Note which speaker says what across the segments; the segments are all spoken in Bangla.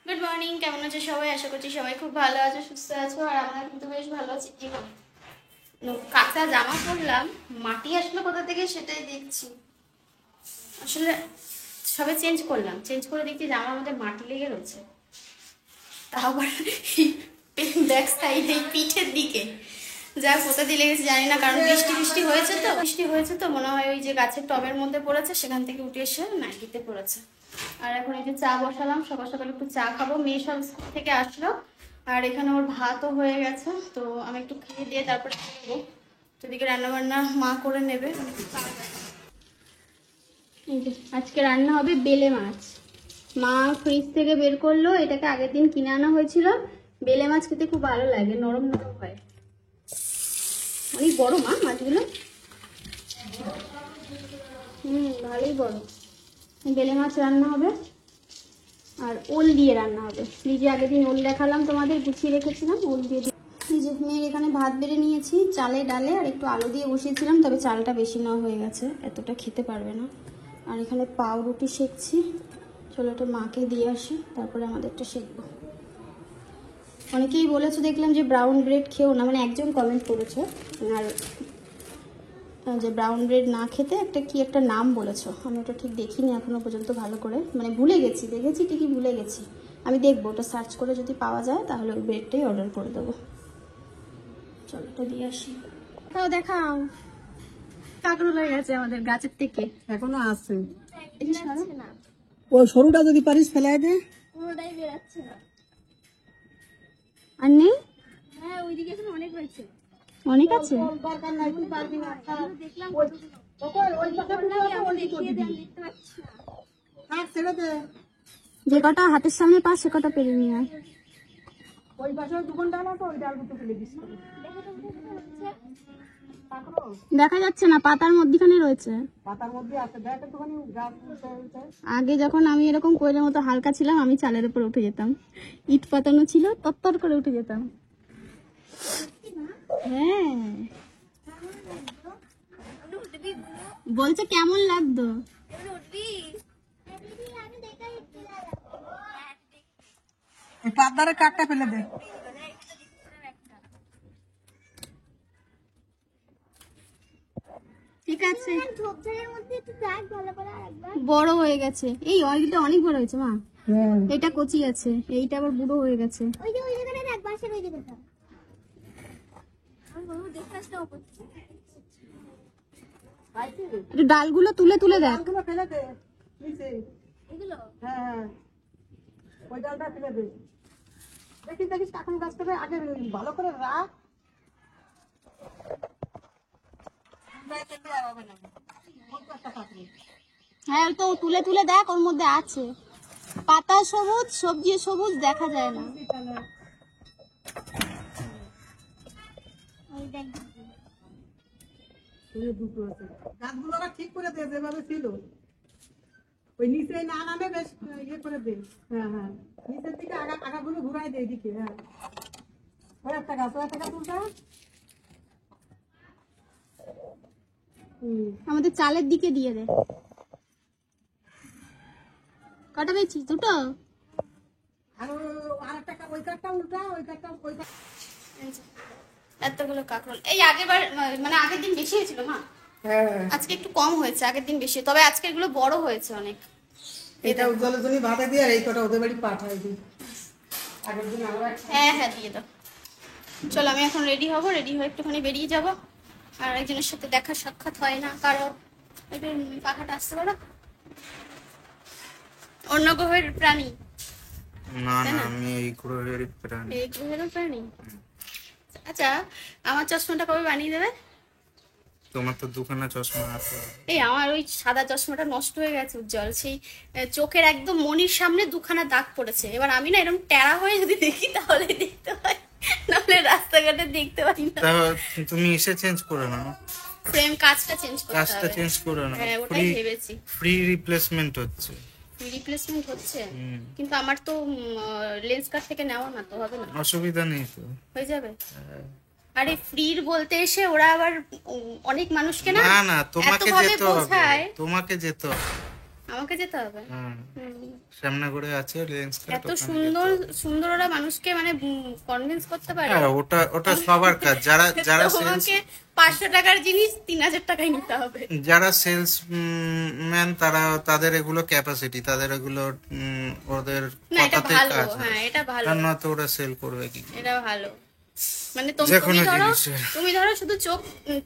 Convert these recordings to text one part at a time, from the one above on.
Speaker 1: গুড মর্নিং, কেমন আছো সবাই? আশা করছি সবাই খুব ভালো আছো, সুস্থ আছো। আর আমরা কিন্তু বেশ ভালো আছি। কাঁচা জামা পরলাম, মাটি আসলো কোথা থেকে সেটাই দেখছি। আসলে সবে চেঞ্জ করলাম, চেঞ্জ করে দেখছি জামার মধ্যে মাটি লেগে রয়েছে, তাও আবার ব্যাক সাইডে পিঠের দিকে। যা কোথা দিয়ে লেগেছে জানি না, কারণ বৃষ্টি হয়েছে তো মনে হয় ওই যে গাছের টবের মধ্যে পড়েছে, সেখান থেকে উঠে এসে নাইটিতে পড়েছে। আর এখন এই যে চা বসালাম, সকাল সকাল একটু চা খাবো। মেয়ে সব স্কুল থেকে আসলো, আর এখানে ওর ভাতও হয়ে গেছে, তো আমি একটু খেয়ে দিয়ে তারপরে খাবো। তো এদিকে রান্নাবান্না মা করে নেবে। এই যে আজকে রান্না হবে বেলে মাছ। মা ফ্রিজ থেকে বের করলো, এটাকে আগের দিন কিনে আনা হয়েছিল। বেলে মাছ খেতে খুব ভালো লাগে, নরম নরম হয়। অনেক বড় মা মাছগুলো, ভালোই বড়। বেলে মাছ রান্না হবে আর ওল দিয়ে রান্না হবে। ফ্রিজে আগের দিন ওল দেখালাম তোমাদের, গুছিয়ে রেখেছিলাম, ওল দিয়ে। এই যে মেয়ের এখানে ভাত বেড়ে নিয়েছি, চালে ডালে আর একটু আলু দিয়ে বসিয়েছিলাম, তবে চালটা বেশি নেওয়া হয়ে গেছে, এতটা খেতে পারবে না। আর এখানে পাউরুটি সেঁকছি, চলো এটা মাকে দিয়ে আসি, তারপরে আমাদেরটা সেঁকবো। অনেকেই বলেছো দেখলাম যে ব্রাউন ব্রেড খেও না, মানে একজন কমেন্ট করেছো, আর যে ব্রাউন ব্রেড না খেতে একটা নাম বলেছো, আমি ওটা ঠিক দেখিনি এখনো পর্যন্ত ভালো করে, মানে ভুলে গেছি, দেখেছি ঠিকই ভুলে গেছি। আমি দেখবো ওটা সার্চ করে, যদি পাওয়া যায় তাহলে ওই ব্রেডটাই অর্ডার করে দেবো। চলো এটা দিয়ে আসি। তাও দেখাও, কাঁকড়ো হয়ে গেছে আমাদের গাছের থেকে,
Speaker 2: এখনো আছে।
Speaker 1: না
Speaker 2: ওই সরুটা যদি পারিস ফেলাই দে।
Speaker 1: পুরোটাই বেরাচ্ছে না। আর নেই? হ্যাঁ ওইদিকে এখন অনেক হয়েছে, অনেক আছে।
Speaker 2: দরকার নাই, তুই পারবি না।
Speaker 1: দেখলাম
Speaker 2: থাক, ছেড়ে দে।
Speaker 1: যে কটা হাতের সামনে পাস সে কটা পেরে নিয়ে আয়।
Speaker 2: ওই পাশে ওই দোকান ডাল আছে, ওই ডাল দুটো ফেলে দিস।
Speaker 1: দেখা যাচ্ছে না, পাতার মধ্যখানে রয়েছে।
Speaker 2: পাতার মধ্যে আছে, দেখ একটুখানি গাছ উঠে।
Speaker 1: আগে যখন আমি এরকম কোয়েলের মতো হালকা ছিলাম, আমি চালের উপর উঠে যেতাম, ইট পাতানো ছিল, তত্তর করে উঠে যেতাম। হ্যাঁ বলছে কেমন লাগতো।
Speaker 2: পাতারে কাটটা ফেলে দে।
Speaker 1: ঠিক আছে, বড় হয়ে গেছে, এই অয়েলটা অনেক বড় হয়েছে মা। এটা কচি আছে, এইটা আবার বুড়ো হয়ে গেছে। একটু ডালগুলো তুলে তুলে দেখ।
Speaker 2: ডালগুলো ফেলে দে নিচে। হ্যাঁ, ওই ডালটা ফেলে দে। দেখিস দেখিস কাকুন গাছটাকে আগে ভালো করে রাখ।
Speaker 1: হ্যাঁ তো তুলে তুলে দেখ, ওর মধ্যে আছে। পাতা সবুজ, সবজি সবুজ, দেখা যায় না।
Speaker 2: গাছগুলো ঠিক করে দে যেভাবে ছিল, ওই নিচে না নামে বেশ ইয়ে করে দে। হ্যাঁ হ্যাঁ, নিচের দিকে আগাগুলো ঘুরাই দে এদিকে। হ্যাঁ, ওই একটা গাছ উল্টা।
Speaker 1: আমাদের চালের দিকে দিয়ে দে। কটা পেয়েছিস? দুটো।
Speaker 2: আর আরেকটা ওই কাঠটা উল্টা, ওই কাঠটা ওই
Speaker 1: এতগুলো কাঁকরোল এই আগেরবার, মানে আগের দিন বেশি হয়েছিল মা।
Speaker 2: হ্যাঁ,
Speaker 1: আজকে একটু কম হয়েছে, আগের দিন বেশি, তবে আজকে এগুলো বড় হয়েছে অনেক।
Speaker 2: এটা উজ্জ্বলের জন্য ভাতে দিয়ে আর এই কটা ওদের বাড়ি পাঠাই দিই। আগের দিন আমরা
Speaker 1: হ্যাঁ হ্যাঁ দিয়ে দাও। চলো আমি এখন রেডি হব, রেডি হয়ে একটুখানি বেরিয়ে যাব। আর একজনের সাথে দেখা সাক্ষাৎ হয় না কারো, একটু পাখাটা আসতে পারো। অন্য গ্রহের প্রাণী
Speaker 3: না না, আমি এই গ্রহের প্রাণী।
Speaker 1: এই গ্রহেরও প্রাণী। আচ্ছা আমার চশমাটা কবে বানিয়ে দেবে?
Speaker 3: তোমার তো দুখানা চশমা আছে।
Speaker 1: এই আমার ওই সাদা চশমাটা নষ্ট হয়ে গেছে উজ্জ্বল, সেই চোখের একদম মনির সামনে দুখানা দাগ পড়েছে। এবার আমি না এরকম টেরা হয়ে যদি দেখি তাহলে দেখতে পাই, নাহলে রাস্তাঘাটে দেখতে পাই না।
Speaker 3: তা তুমি এসে চেঞ্জ করে নাও,
Speaker 1: ফ্রেম কাজটা চেঞ্জ করতে হবে।
Speaker 3: কাজটা চেঞ্জ করে নাও,
Speaker 1: হ্যাঁ ওটাই ভেবেছি।
Speaker 3: ফ্রি রিপ্লেসমেন্ট হচ্ছে।
Speaker 1: রিপ্লেসমেন্ট হচ্ছে, কিন্তু আমার তো লেন্স কার্ড থেকে নেওয়া না, তো হবে না?
Speaker 3: অসুবিধা নেই তো,
Speaker 1: হয়ে যাবে। আরে ফ্রির বলতে এসে ওরা আবার অনেক মানুষকে না
Speaker 3: না না, তোমাকে
Speaker 1: এতভাবে
Speaker 3: যেতে হবে,
Speaker 1: বোঝায়।
Speaker 3: তোমাকে যেতে হবে।
Speaker 1: আমাকে যেতে হবে।
Speaker 3: হ্যাঁ,
Speaker 1: হুম।
Speaker 3: সামনে করে আছে লেন্স কার্ট,
Speaker 1: এত
Speaker 3: ওখানে
Speaker 1: সুন্দর
Speaker 3: যেতে হবে।
Speaker 1: সুন্দর ওরা মানুষকে মানে কনভিন্স করতে পারে।
Speaker 3: হ্যাঁ, ওটা ওটা সবার কাজ, যারা যারা সেলস,
Speaker 1: তোমাকে 500 টাকার জিনিস 3000 টাকায় নিতে হবে।
Speaker 3: যারা সেলস ম্যান, তারা তাদের এগুলো ক্যাপাসিটি, তাদের এগুলো ওদের
Speaker 1: না এটা
Speaker 3: কথাতে
Speaker 1: ভালো,
Speaker 3: কাজ
Speaker 1: হ্যাঁ
Speaker 3: হয়,
Speaker 1: এটা ভালো,
Speaker 3: আর নয়তো ওরা সেল করবে কি করে?
Speaker 1: এটা ভালো। মানে
Speaker 3: যে
Speaker 1: তুমি
Speaker 3: কোনো
Speaker 1: ধরো,
Speaker 3: জিনিসের।
Speaker 1: তুমি ধরো শুধু চোখ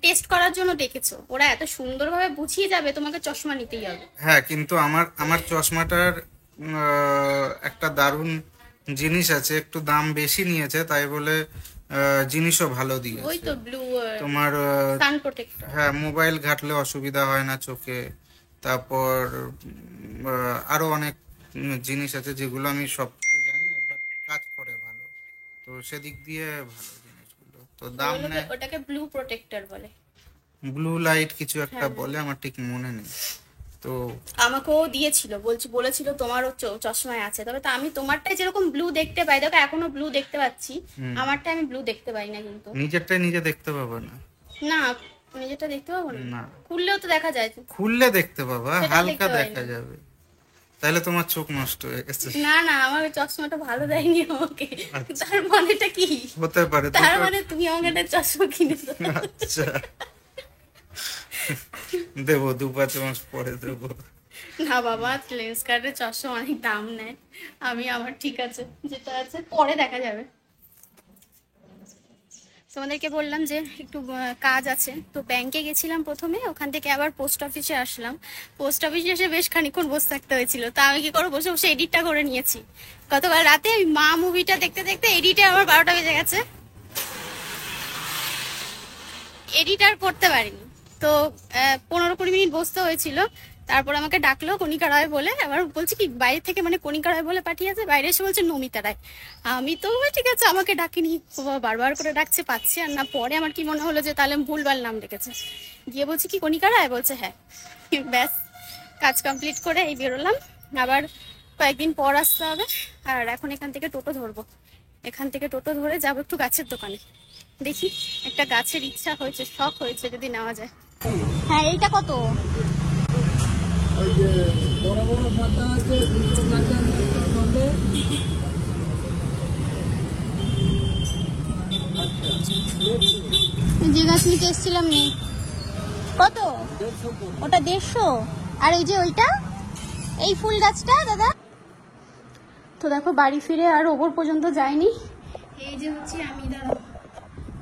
Speaker 1: টেস্ট করার জন্য ডেকেছো, ওরা এত সুন্দরভাবে বুঝিয়ে যাবে, তোমাকে চশমা নিতেই হবে।
Speaker 3: হ্যাঁ, কিন্তু আমার আমার চশমাটার একটা দারুণ জিনিস আছে, একটু দাম বেশি নিয়েছে তাই বলে জিনিসও ভালো
Speaker 1: ওই
Speaker 3: দিয়েছে।
Speaker 1: তো ব্লু
Speaker 3: তোমার
Speaker 1: সান প্রোটেক্টর।
Speaker 3: হ্যাঁ, মোবাইল ঘাটলে অসুবিধা হয় না চোখে। তারপর আরো অনেক জিনিস আছে যেগুলো আমি সব জানি না, বাট কাজ করে ভালো। তো সেদিক দিয়ে ভালো জিনিসগুলো, তো দাম নেয়।
Speaker 1: ওটাকে ব্লু প্রোটেক্টর বলে।
Speaker 3: ব্লু লাইট কিছু একটা
Speaker 1: হ্যাঁ।
Speaker 3: বলে, আমার ঠিক মনে নেই। তো
Speaker 1: আমাকেও দিয়েছিল, বলেছিল তোমারও চশমায় আছে, তবে তো আমি তোমারটাই যেরকম ব্লু দেখতে পাই, দেখো এখনো ব্লু দেখতে পাচ্ছি, আমারটা আমি ব্লু দেখতে পাই না কিন্তু।
Speaker 3: নিজেরটাই নিজে দেখতে পাবো না।
Speaker 1: না নিজেরটা দেখতে পাবো না,
Speaker 3: না,
Speaker 1: খুললেও তো দেখা যায়।
Speaker 3: খুললে দেখতে পাবা,
Speaker 1: সেটা
Speaker 3: হালকা
Speaker 1: দেখতে পাই
Speaker 3: দেখা
Speaker 1: না।
Speaker 3: যাবে। তাহলে তোমার চোখ নষ্ট হয়ে গেছে।
Speaker 1: না না, আমার ওই চশমাটা ভালো দেয়নি আমাকে। তার মানেটা কি?
Speaker 3: হতে পারে
Speaker 1: তার
Speaker 3: দুটো।
Speaker 1: মানে তুমি আমাকে একটা চশমা কিনে দাও।
Speaker 3: আচ্ছা, দেবো 2-5 মাস পরে দেবো।
Speaker 1: না বাবা, লেন্স কার্ডের চশমা অনেক দাম নেয়। আমি আমার ঠিক আছে, যেটা আছে পরে দেখা যাবে। তোমাদেরকে বললাম যে একটু কাজ আছে, তো ব্যাংকে গেছিলাম প্রথমে, ওখান থেকে আবার পোস্ট অফিসে আসলাম। পোস্ট অফিসে এসে বেশ খানিক্ষণ বসে থাকতে হয়েছিল, তা আমি কি করবো, বসে বসে এডিটটা করে নিয়েছি। গতকাল রাতে আমি মা মুভিটা দেখতে দেখতে এডিটে আমার 12টা বেজে গেছে, এডিট আর করতে পারিনি। তো 15-20 মিনিট বসতে হয়েছিল। তারপর আমাকে ডাকলো কণিকা রায় বলে, আবার বলছে কি বাইরে থেকে, মানে কণিকা রায় বলে পাঠিয়েছে, বাইরে এসে বলছে নমিতা রায়। আমি তো ঠিক আছে, আমাকে ডাকিনি, বারবার করে ডাকছে, পাচ্ছি আর না। পরে আমার কি মনে হলো যে তাহলে ভুলভাল নাম ডেকেছে, গিয়ে বলছি কি কণিকা রায়, বলছে হ্যাঁ। ব্যাস, কাজ কমপ্লিট করে এই বেরোলাম। আবার কয়েকদিন পর আসতে হবে। আর এখন এখান থেকে টোটো ধরবো, এখান থেকে টোটো ধরে যাবো একটু গাছের দোকানে। দেখি, একটা গাছের ইচ্ছা হয়েছে, শখ হয়েছে, যদি নেওয়া যায়। হ্যাঁ, এইটা কত? যে গাছ নিতে এসেছিলাম নেই। কত? ওটা 150। আর এই যে ওইটা, এই ফুল গাছটা দাদা। তো দেখো বাড়ি ফিরে আর ওপর পর্যন্ত যাইনি। এই যে হচ্ছে আমি, দাঁড়াও,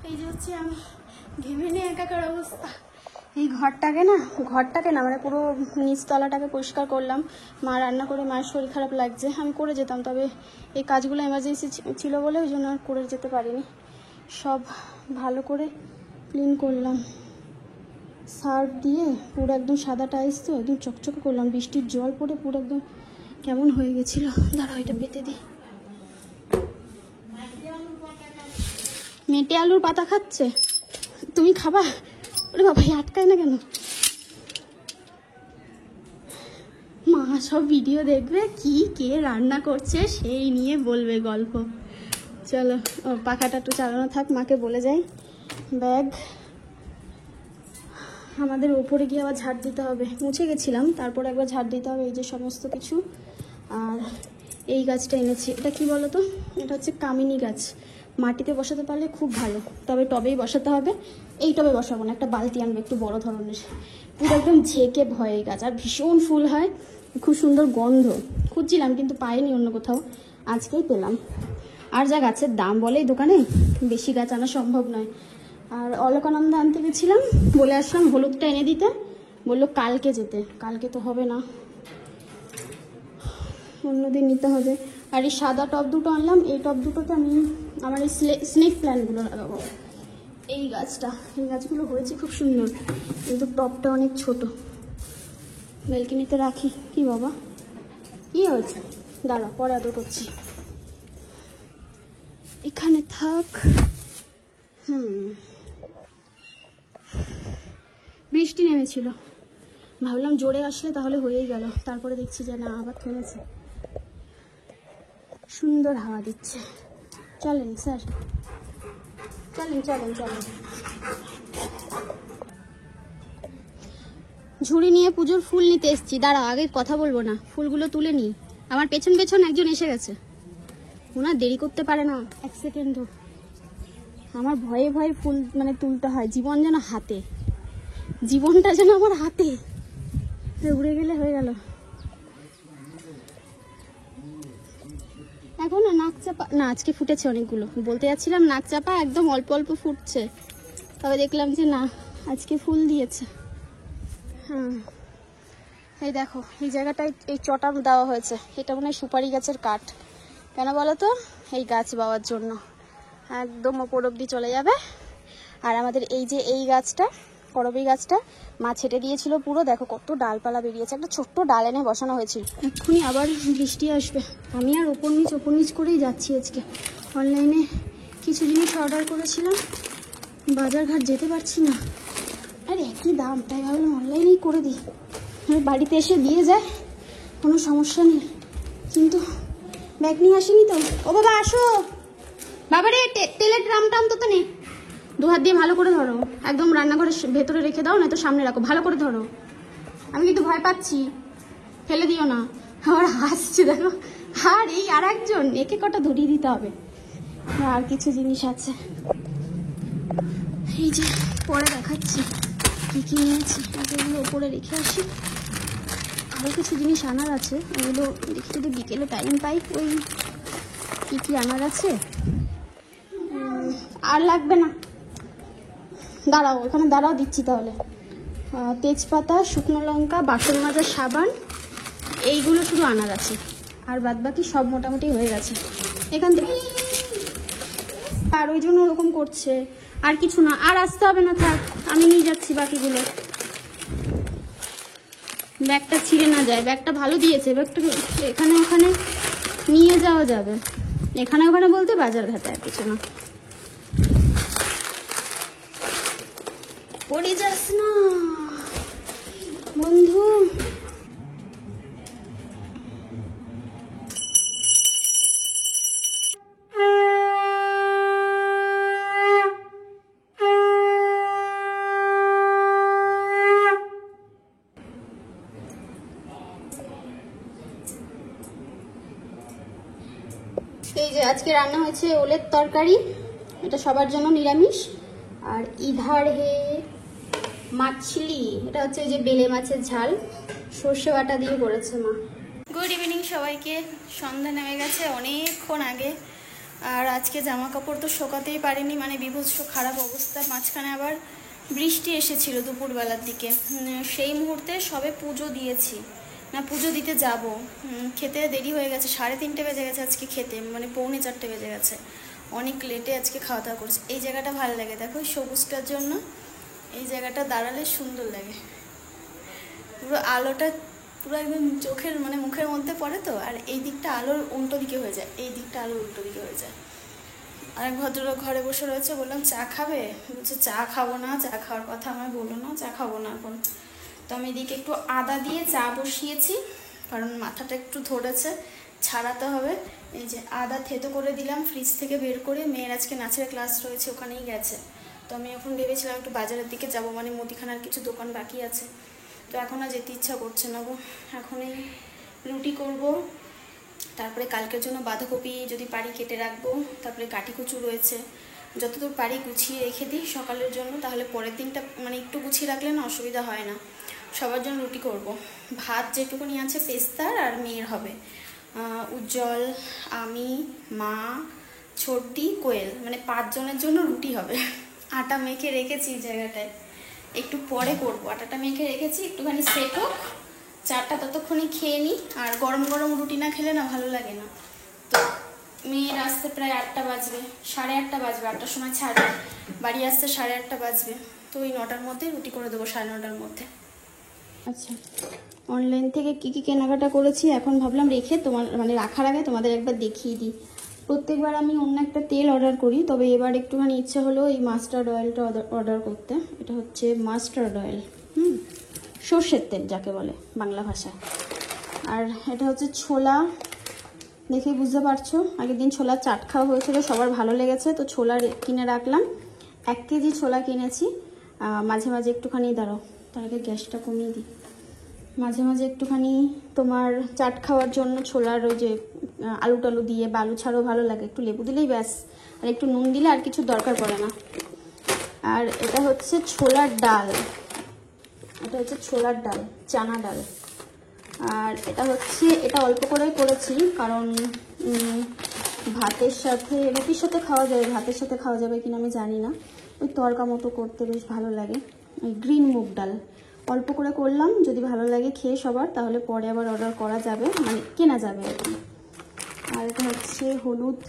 Speaker 1: এই যে হচ্ছে আমি, ঘেমে নিয়ে একাকার অবস্থা। এই ঘরটাকে না মানে পুরো নিচতলাটাকে পরিষ্কার করলাম। মা রান্না করে, মায়ের শরীর খারাপ লাগছে, আমি করে যেতাম, তবে এই কাজগুলো এমার্জেন্সি ছিল বলে ওই জন্য আর করে যেতে পারিনি। সব ভালো করে ক্লিন করলাম, সার্ফ দিয়ে পুরো একদম সাদা টাইলস তো একদম চকচকে করলাম, বৃষ্টির জল পড়ে পুরো একদম কেমন হয়ে গেছিলো। দাঁড়াও, এটা পেতে দিই। মেটে আলুর পাতা খাচ্ছে, তুমি খাবা? ওরে বাবা, আটকায় না কেন? মা সব ভিডিও দেখবে, কি কে রান্না করছে সেই নিয়ে বলবে গল্প। চলো, পাখাটা একটু চালানো থাক, মাকে বলে যাই। ব্যাগ আমাদের ওপরে গিয়ে আবার ঝাড় দিতে হবে, মুছে গেছিলাম, তারপর একবার ঝাড় দিতে হবে। এই যে সমস্ত কিছু। আর এই গাছটা এনেছি, এটা কি বলো তো, এটা হচ্ছে কামিনী গাছ। মাটিতে বসাতে পারলে খুব ভালো, তবে টবেই বসাতে হবে। এই টবে বসাবো না, একটা বালতি আনবে একটু বড় ধরনের, পুরো একদম ঝেঁকে ভয়ে গাছ, আর ভীষণ ফুল হয়, খুব সুন্দর গন্ধ। খুঁজছিলাম কিন্তু পাইনি অন্য কোথাও, আজকেই পেলাম। আর যা গাছের দাম বলে এই দোকানে, বেশি গাছ আনা সম্ভব নয়। আর অলকানন্দা আনতে গেছিলাম, বলে আসলাম হলুদটা এনে দিতে, বললো কালকে যেতে, কালকে তো হবে না, অন্যদিন নিতে হবে। আর এই সাদা টব দুটো আনলাম, এই টব দুটোতে আমি আমার এই স্নেক প্ল্যান্টগুলো লাগাবো। এই গাছটা, এই গাছগুলো হয়েছে খুব সুন্দর, কিন্তু টবটা অনেক ছোট, ব্যালকনিতে রাখি। কি বাবা, কি হয়েছে? দাঁড়া, পরে আদর করছি, এখানে থাক। বৃষ্টি নেমেছিল, ভাবলাম জোরে আসলে তাহলে হয়েই গেল, তারপরে দেখছি যে না, আবার থেমেছে, সুন্দর হাওয়া দিচ্ছে। চলেন স্যার, চলেন চলেন চলেন। ঝুড়ি নিয়ে পুজোর ফুল নিতে এসেছি। দাঁড়া, আগে কথা বলবো না, ফুলগুলো তুলে নিই। আমার পেছন পেছন একজন এসে গেছে, ওনার দেরি করতে পারে না এক সেকেন্ডও। আমার ভয়ে ভয়ে ফুল মানে তুলতে হয়, জীবন যেন হাতে, জীবনটা যেন আমার হাতে, উড়ে গেলে হয়ে গেল। এখন নাক চাপা না, আজকে ফুটেছে অনেকগুলো, বলতে যাচ্ছিলাম নাক চাপা একদম অল্প অল্প ফুটছে, তবে দেখলাম যে না, আজকে ফুল দিয়েছে। হ্যাঁ, এই দেখো এই জায়গাটায় এই চটা দেওয়া হয়েছে, এটা মনে হয় সুপারি গাছের কাঠ। কেন বলো তো? এই গাছ বাওয়ার জন্য, একদম ওপর অব্দি চলে যাবে। আর আমাদের এই যে এই গাছটা, করবী গাছটা মা ছেটে দিয়েছিল পুরো, দেখো কত ডালপালা বেরিয়েছে, একটা ছোট্ট ডাল এনে বসানো হয়েছিল। এক্ষুনি আবার বৃষ্টি আসবে। আমি আর ওপর নিচ করেই যাচ্ছি আজকে। অনলাইনে কিছু জিনিস অর্ডার করেছিলাম, বাজারঘাট যেতে পারছি না, আর একই দাম, তাই ভাবলাম অনলাইনেই করে দিই, বাড়িতে এসে দিয়ে যায়, কোনো সমস্যা নেই। কিন্তু ব্যাগ নিয়ে আসিনি তো। ও বাবা আসো, বাবারে তেলের ড্রাম টাম তো নেই, দু হাত দিয়ে ভালো করে ধরো, একদম রান্নাঘরের ভেতরে রেখে দাও, নয়তো সামনে রাখো, ভালো করে ধরো। আমি কিন্তু ভয় পাচ্ছি, ফেলে দিও না। আমার হাসছে দেখো, আর এই আর একজন, একে কটা ধরিয়ে দিতে হবে। আর কিছু জিনিস আছে, এই যে পরে দেখাচ্ছি কি কি নিয়েছি, এগুলো ওপরে রেখে আসি। আরও কিছু জিনিস আনার আছে, ওগুলো দেখি যদি বিকেলে টাইম পাই। ওই কি কি আনার আছে, আর লাগবে না, দাঁড়াও ওখানে দাঁড়াও, দিচ্ছি তাহলে। তেজপাতা, শুকনো লঙ্কা, বাসন মাজার সাবান, এইগুলো শুধু আনার আছে, আর বাদ বাকি সব মোটামুটি হয়ে গেছে এখান থেকে। আর ওই জন্য ওরকম করছে, আর কিছু না, আর আসতে হবে না, থাক আমি নিয়ে যাচ্ছি বাকিগুলো। ব্যাগটা ছিঁড়ে না যায়, ব্যাগটা ভালো দিয়েছে, ব্যাগটা এখানে ওখানে নিয়ে যাওয়া যাবে, এখানে ওখানে বলতে বাজার ঘাটে, আর কিছু না। পড়ে যাস না বন্ধু। এই যে আজকে রান্না হয়েছে ওলের তরকারি, এটা সবার জন্য নিরামিষ। আর ইধার হে মাছলি, এটা হচ্ছে যে বেলে মাছের ঝাল, সর্ষে বাটা দিয়ে করেছে মা। গুড ইভিনিং সবাইকে, সন্ধ্যা নেমে গেছে অনেকক্ষণ আগে। আর আজকে জামা কাপড় তো শোকাতেই পারিনি, মানে বিভৎস খারাপ অবস্থা। মাঝখানে আবার বৃষ্টি এসেছিল দুপুরবেলার দিকে, সেই মুহূর্তে সবে পুজো দিয়েছি, না পুজো দিতে যাব, খেতে দেরি হয়ে গেছে, 3:30 বেজে গেছে আজকে খেতে, মানে 3:45 বেজে গেছে, অনেক লেটে আজকে খাওয়া দাওয়া করছি। এই জায়গাটা ভালো লাগে, দেখো সবুজটার জন্য এই জায়গাটা দাঁড়ালে সুন্দর লাগে, পুরো আলোটা পুরো একদম চোখের মানে মুখের মধ্যে পড়ে তো, আর এই দিকটা আলোর উল্টো দিকে হয়ে যায়, এই দিকটা আলোর উল্টো দিকে হয়ে যায়। আরেক ভদ্রলোক ঘরে বসে রয়েছে, বললাম চা খাবে, বলছে চা খাবো না, চা খাওয়ার কথা আমায় বললো না, চা খাবো না এখন। তো আমি এদিকে একটু আদা দিয়ে চা বসিয়েছি, কারণ মাথাটা একটু ধরেছে, ছাড়াতে হবে। এই যে আদা থেতো করে দিলাম ফ্রিজ থেকে বের করে, মেয়ের আজকে নাচের ক্লাস রয়েছে, ওখানেই গেছে। তো আমি এখন ভেবেছিলাম একটু বাজারের দিকে যাব, মানে মুদিখানার কিছু দোকান বাকি আছে, তো এখন আর যেতে ইচ্ছা করছে না গো। এখন এই রুটি করব, তারপরে কালকের জন্য বাঁধাকপি যদি পারি কেটে রাখবো, তারপরে কাটি কুচু রয়েছে, যতদূর পারি গুছিয়ে রেখে দিই সকালের জন্য, তাহলে পরের দিনটা মানে একটু গুছিয়ে রাখলে না অসুবিধা হয় না। সবার জন্য রুটি করব, ভাত যেটুকুনি আছে পেস্তার আর মেয়ের হবে, উজ্জ্বল, আমি, মা, ছোটদি, কোয়েল, মানে 5 জনের জন্য রুটি হবে। আটা মেখে রেখেছি জায়গাটায়, একটু পরে করব, আটাটা মেখে রেখেছি, একটুখানি সেট হোক, চাটা ততক্ষণে খেয়ে নিই। আর গরম গরম রুটি না খেলে না ভালো লাগে না। তো মেয়ের আসতে প্রায় 8টা বাজবে, 8:30 বাজবে, 8টার সময় ছাড়বে, বাড়ি আসতে 8:30 বাজবে, তো ওই 9টার মধ্যে রুটি করে দেবো, 9:30টার মধ্যে। আচ্ছা, অনলাইন থেকে কি কি কেনাকাটা করেছি এখন ভাবলাম রেখে তোমার মানে রাখার আগে তোমাদের একবার দেখিয়ে দিই। প্রত্যেকবার আমি অন্য একটা তেল অর্ডার করি, তবে এবার একটুখানি ইচ্ছা হলো এই মাস্টার্ড অয়েলটা অর্ডার করতে। এটা হচ্ছে মাস্টার্ড অয়েল, সর্ষের তেল যাকে বলে বাংলা ভাষায়। আর এটা হচ্ছে ছোলা, দেখে বুঝতে পারছো, আগের দিন ছোলার চাট খাওয়া হয়েছিল, সবার ভালো লেগেছে, তো ছোলা কিনে রাখলাম। 1 কেজি ছোলা কিনেছি, মাঝে মাঝে একটুখানি দাঁড়াও, তার আগে গ্যাসটা কমিয়ে দিই। মাঝে মাঝে একটুখানি তোমার চাট খাওয়ার জন্য ছোলার ওই যে আলু টালু দিয়ে বা আলু ছাড়াও ভালো লাগে, একটু লেবু দিলেই ব্যাস, আর একটু নুন দিলে আর কিছু দরকার পড়ে না। আর এটা হচ্ছে ছোলার ডাল, এটা হচ্ছে ছোলার ডাল, চানা ডাল। আর এটা অল্প করেই করেছি, কারণ ভাতের সাথে, রুটির সাথে খাওয়া যাবে, ভাতের সাথে খাওয়া যাবে কিনা আমি জানি না, ওই তরকা মতো করতে বেশ ভালো লাগে। ওই গ্রিন মুগ ডাল অল্প করে করলাম, যদি ভালো লাগে খেয়ে সবার তাহলে পরে আবার অর্ডার করা যাবে, মানে কেনা যাবে আর কি। আর এটা হচ্ছে হলুদ,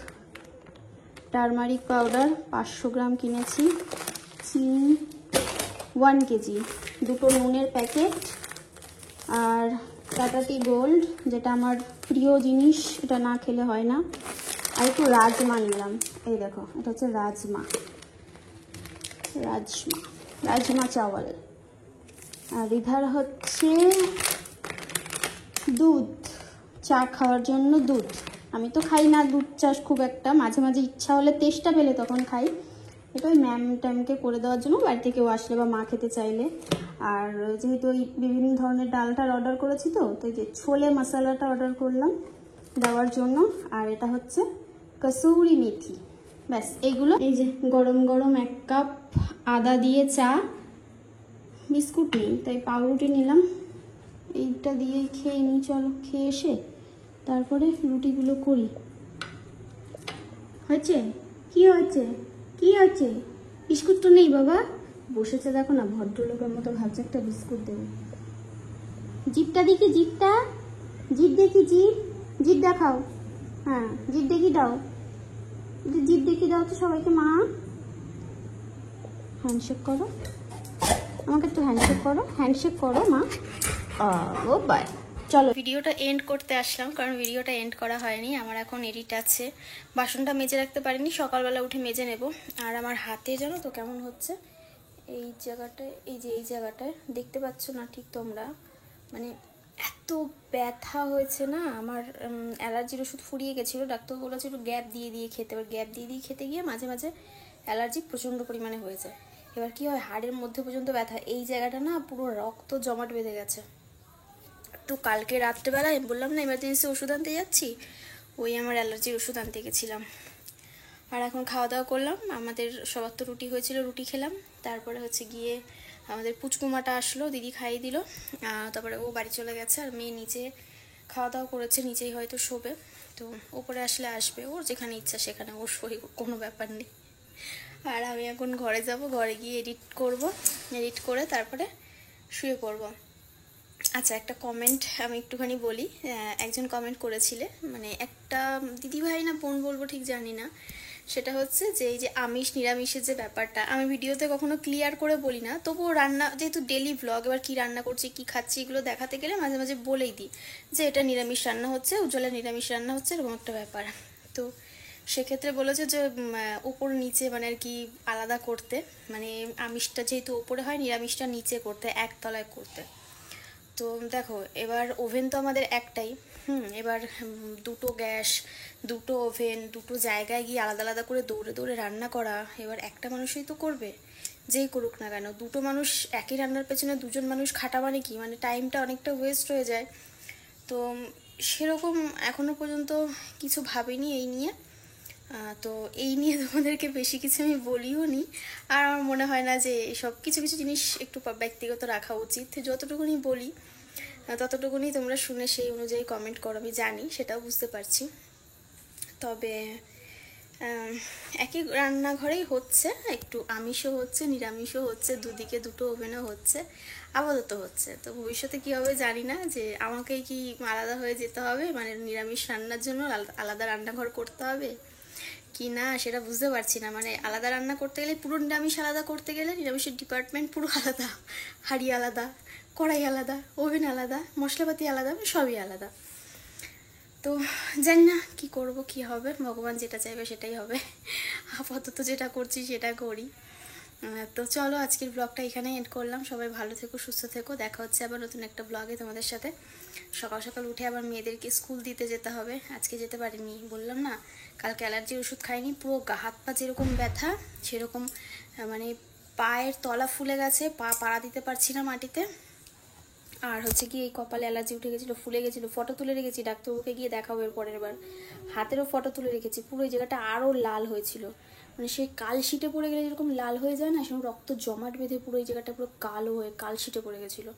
Speaker 1: টারমারিক পাউডার 500 গ্রাম কিনেছি, চিনি 1 কেজি, দুটো নুনের প্যাকেট, আর টাটাটি গোল্ড যেটা আমার প্রিয় জিনিস, এটা না খেলে হয় না, আর একটু রাজমা নিলাম, এই দেখো এটা হচ্ছে রাজমা, রাজমা রাজমা চাওয়াল। আর ইধার হচ্ছে দুধ, চা খাওয়ার জন্য দুধ। আমি তো খাই না দুধ চা খুব একটা, মাঝে মাঝে ইচ্ছা হলে তেষ্টা পেলে তখন খাই। এটা ওই ম্যাম ট্যামকে করে দেওয়ার জন্য, বাড়িতে কেউ আসলে বা মা খেতে চাইলে। আর যেহেতু ওই বিভিন্ন ধরনের ডালটার অর্ডার করেছি, তো এই যে ছোলে মশলাটা অর্ডার করলাম দেওয়ার জন্য। আর এটা হচ্ছে কসুরি মেথি, ব্যাস এইগুলো। এই যে গরম গরম 1 কাপ আদা দিয়ে চা, বিস্কুট নেই তাই পাউরুটি নিলাম, এইটা দিয়ে খেয়ে নিই। চলো খেয়ে এসে তারপরে রুটিগুলো করি। হয়েছে? কি হয়েছে? কি হয়েছে? বিস্কুট তো নেই বাবা, বসেছে দেখো না, ভদ্রলোকের মতো ভাবছে একটা বিস্কুট দেবো। জিভটা দেখি, জিভটা, জিভ দেখি, জিভ, জিভ দেখাও, হ্যাঁ জিভ দেখি দাও, জিভ দেখি দাও তো সবাইকে। মা হ্যান্ডশেক করো, আমাকে একটু হ্যান্ডশেক করো, হ্যান্ডশেক করো মা। ও বাই। চলো ভিডিওটা এন্ড করতে আসলাম, কারণ ভিডিওটা এন্ড করা হয়নি, আমার এখন এডিট আছে। বাসনটা মেজে রাখতে পারিনি, সকালবেলা উঠে মেজে নেব। আর আমার হাতে জানো তো কেমন হচ্ছে, এই জায়গাটায়, এই যে এই জায়গাটায় দেখতে পাচ্ছ না ঠিক তোমরা, মানে এত ব্যথা হয়েছে না। আমার অ্যালার্জির ওষুধ ফুরিয়ে গেছিলো, ডাক্তার বলেছে একটু গ্যাপ দিয়ে দিয়ে খেতে, এবার গ্যাপ দিয়ে দিয়ে খেতে গিয়ে মাঝে মাঝে অ্যালার্জি প্রচণ্ড পরিমাণে হয়ে যায়। এবার কি হয়, হাড়ের মধ্যে পর্যন্ত ব্যথা, এই জায়গাটা না পুরো রক্ত জমাট বেঁধে গেছে। তো কালকে রাত্রেবেলায় বললাম না এমার্জেন্সি ওষুধ আনতে যাচ্ছি, ওই আমার অ্যালার্জির ওষুধ আনতে গেছিলাম। আর এখন খাওয়া দাওয়া করলাম, আমাদের সবার তো রুটি হয়েছিল, রুটি খেলাম। তারপরে হচ্ছে গিয়ে আমাদের পুচকুমাটা আসলো, দিদি খাইয়ে দিল, তারপরে ও বাড়ি চলে গেছে। আর মেয়ে নিচে খাওয়া দাওয়া করেছে, নিচেই হয়তো শোবে, তো ওপরে আসলে আসবে, ওর যেখানে ইচ্ছা সেখানে, ওর শরীর কোনো ব্যাপার নেই। আর আমি এখন ঘরে যাব, ঘরে গিয়ে এডিট করব, এডিট করে তারপরে শুয়ে পড়বো। আচ্ছা একটা কমেন্ট আমি একটুখানি বলি, একজন কমেন্ট করেছিলে, মানে একটা দিদিভাই না বোন বলবো ঠিক জানি না, সেটা হচ্ছে যে এই যে আমিষ নিরামিষের যে ব্যাপারটা, আমি ভিডিওতে কখনো ক্লিয়ার করে বলি না, তবুও রান্না যেহেতু ডেলি ব্লগ, এবার কি রান্না করছি কি খাচ্ছি এগুলো দেখাতে গেলে মাঝে মাঝে বলেই দিই যে এটা নিরামিষ রান্না হচ্ছে, উজ্জ্বলা নিরামিষ রান্না হচ্ছে, এরকম একটা ব্যাপার। তো সেক্ষেত্রে বলেছে যে উপর নিচে মানে আর কি আলাদা করতে, মানে আমিষটা যেহেতু উপরে হয় নিরামিষটা নিচে করতে, একতলায় করতে। তো দেখো এবার ওভেন তো আমাদের একটাই, এবার দুটো গ্যাস, দুটো ওভেন, দুটো জায়গায় গিয়ে আলাদা আলাদা করে দৌড়ে দৌড়ে রান্না করা, এবার একটা মানুষই তো করবে, যেই করুক না কেন। দুটো মানুষ একই রান্নার পেছনে দুজন মানুষ খাটা মানে কি, মানে টাইমটা অনেকটা ওয়েস্ট হয়ে যায়। তো সেরকম এখনো পর্যন্ত কিছু ভাবিনি এই নিয়ে, তো এই নিয়ে তোমাদেরকে বেশি কিছু আমি বলিও নি। আর আমার মনে হয় না যে সব কিছু কিছু জিনিস একটু ব্যক্তিগত রাখা উচিত, যতটুকুনি বলি ততটুকুনি তোমরা শুনে সেই অনুযায়ী কমেন্ট করো, আমি জানি সেটাও বুঝতে পারছি। তবে একই রান্নাঘরেই হচ্ছে, একটু আমিষও হচ্ছে নিরামিষও হচ্ছে, দুদিকে দুটো ওভেনও হচ্ছে, আপাতত হচ্ছে। তো ভবিষ্যতে কী হবে জানি না, যে আমাকেই কি আলাদা হয়ে যেতে হবে, মানে নিরামিষ রান্নার জন্য আলাদা রান্নাঘর করতে হবে কি না সেটা বুঝতে পারছি না। মানে আলাদা রান্না করতে গেলে, পুরো নিরামিষ আলাদা করতে গেলে নিরামিষের ডিপার্টমেন্ট পুরো আলাদা, হাঁড়ি আলাদা, কড়াই আলাদা, ওভেন আলাদা, মশলাপাতি আলাদা, সবই আলাদা। তো জানি না কি করব কি হবে, ভগবান যেটা চাইবে সেটাই হবে, আপাতত যেটা করছি সেটা করি। তো চলো আজকের ব্লগটা এখানে এন্ড করলাম, সবাই ভালো থেকো, সুস্থ থেকো, দেখা হচ্ছে আবার নতুন একটা ব্লগে তোমাদের সাথে। সকাল সকাল উঠে আবার মেয়েদেরকে স্কুল দিতে যেতে হবে, আজকে যেতে পারিনি, বললাম না কালকে অ্যালার্জির ওষুধ খাইনি, পুরো হাত পা যেরকম ব্যথা সেরকম, মানে পায়ের তলা ফুলে গেছে, পা পাড়া দিতে পারছি না মাটিতে, আর হচ্ছে কি এই কপালে অ্যালার্জি উঠে গেছিলো, ফুলে গেছিলো, ফটো তুলে রেখেছি, ডাক্তারবাবুকে গিয়ে দেখাবো এর পরের বার। হাতেরও ফটো তুলে রেখেছি, পুরো এই জায়গাটা আরও লাল হয়েছিল, মানে সেই কালশিটে পড়ে গেলে যেরকম লাল হয়ে যায় না, সেরকম রক্ত জমাট বেঁধে পুরো এই জায়গাটা পুরো কালো হয়ে কালশিটে পড়ে গেছিলো।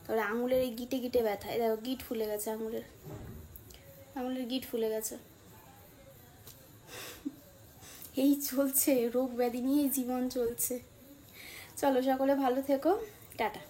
Speaker 1: তারপরে আঙুলের এই গিটে গিটে ব্যথা, এই দেখো গিট ফুলে গেছে, আঙুলের গিট ফুলে গেছে। এই চলছে, রোগ ব্যাধি নিয়েই জীবন চলছে। চলো সকলে ভালো থেকো, টাটা।